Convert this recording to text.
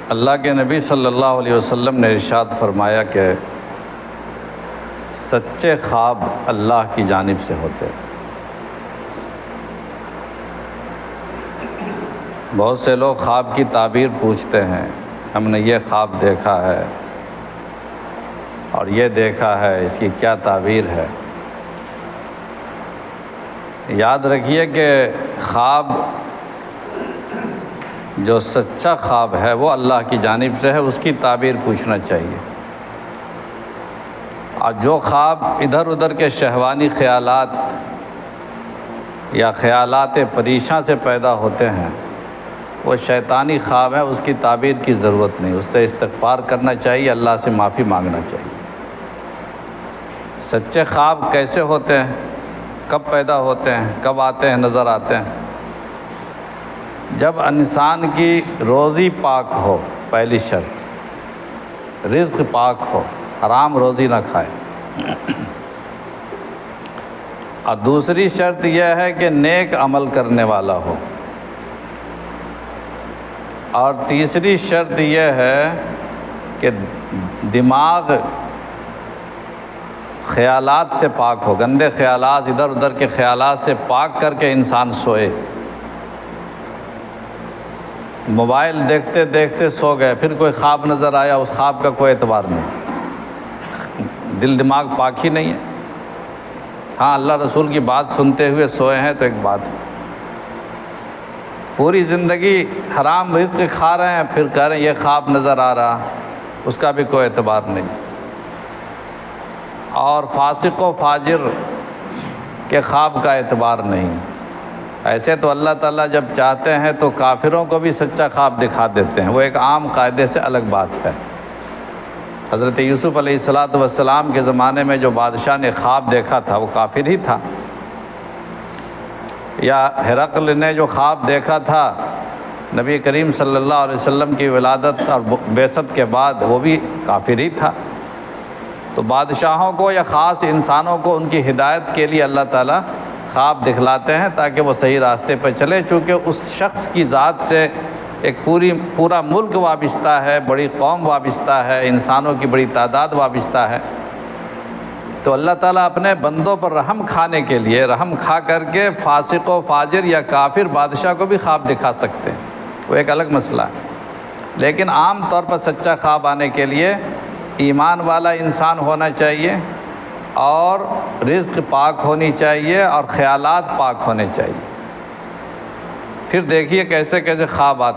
اللہ کے نبی صلی اللہ علیہ وسلم نے ارشاد فرمایا کہ سچے خواب اللہ کی جانب سے ہوتے۔ بہت سے لوگ خواب کی تعبیر پوچھتے ہیں، ہم نے یہ خواب دیکھا ہے اور یہ دیکھا ہے، اس کی کیا تعبیر ہے؟ یاد رکھیے کہ خواب جو سچا خواب ہے وہ اللہ کی جانب سے ہے، اس کی تعبیر پوچھنا چاہیے۔ اور جو خواب ادھر ادھر کے شہوانی خیالات یا خیالات پریشاں سے پیدا ہوتے ہیں وہ شیطانی خواب ہے، اس کی تعبیر کی ضرورت نہیں، اس سے استغفار کرنا چاہیے، اللہ سے معافی مانگنا چاہیے۔ سچے خواب کیسے ہوتے ہیں، کب پیدا ہوتے ہیں، کب آتے ہیں، نظر آتے ہیں؟ جب انسان کی روزی پاک ہو، پہلی شرط، رزق پاک ہو، حرام روزی نہ کھائے، اور دوسری شرط یہ ہے کہ نیک عمل کرنے والا ہو، اور تیسری شرط یہ ہے کہ دماغ خیالات سے پاک ہو، گندے خیالات، ادھر ادھر کے خیالات سے پاک کر کے انسان سوئے۔ موبائل دیکھتے دیکھتے سو گئے، پھر کوئی خواب نظر آیا، اس خواب کا کوئی اعتبار نہیں، دل دماغ پاک ہی نہیں ہے۔ ہاں، اللہ رسول کی بات سنتے ہوئے سوئے ہیں تو ایک بات ہے، پوری زندگی حرام رزق کھا رہے ہیں، پھر کہہ رہے ہیں یہ خواب نظر آ رہا، اس کا بھی کوئی اعتبار نہیں۔ اور فاسق و فاجر کے خواب کا اعتبار نہیں۔ ایسے تو اللہ تعالیٰ جب چاہتے ہیں تو کافروں کو بھی سچا خواب دکھا دیتے ہیں، وہ ایک عام قاعدے سے الگ بات ہے۔ حضرت یوسف علیہ السلام کے زمانے میں جو بادشاہ نے خواب دیکھا تھا وہ کافر ہی تھا، یا ہرقل نے جو خواب دیکھا تھا نبی کریم صلی اللہ علیہ وسلم کی ولادت اور بعثت کے بعد، وہ بھی کافر ہی تھا۔ تو بادشاہوں کو یا خاص انسانوں کو ان کی ہدایت کے لیے اللہ تعالیٰ خواب دکھلاتے ہیں تاکہ وہ صحیح راستے پہ چلے، چونکہ اس شخص کی ذات سے ایک پورا ملک وابستہ ہے، بڑی قوم وابستہ ہے، انسانوں کی بڑی تعداد وابستہ ہے۔ تو اللہ تعالیٰ اپنے بندوں پر رحم کھانے کے لیے، رحم کھا کر کے فاسق و فاجر یا کافر بادشاہ کو بھی خواب دکھا سکتے ہیں، وہ ایک الگ مسئلہ ہے۔ لیکن عام طور پر سچا خواب آنے کے لیے ایمان والا انسان ہونا چاہیے، اور رزق پاک ہونی چاہیے، اور خیالات پاک ہونے چاہیے۔ پھر دیکھیے کیسے کیسے خواب آتے ہیں۔